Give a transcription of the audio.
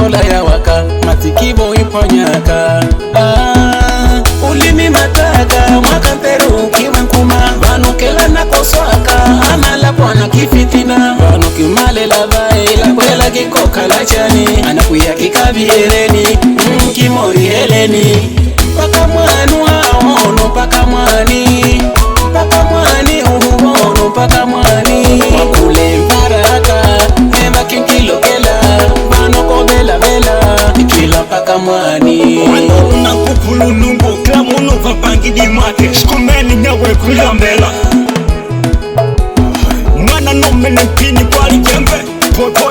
kola ya waka matikibo iponyaka. Ulimi mataka makaperu kiwankuma vanu kela na koswaka amala pwana kifitina vanu kimale la vai la kwela kikoka la chani anakuya kikabiereni kimori heleni paka mwanu aono paka mwani uhuono paka mwani wakule mparaka nema kinkilo kela vanu kobela vela ikila paka mwani na kupulu nungo klamuno vapangi di mate skumeni nyawe kulambela mwana no mene pini kwali jembe popo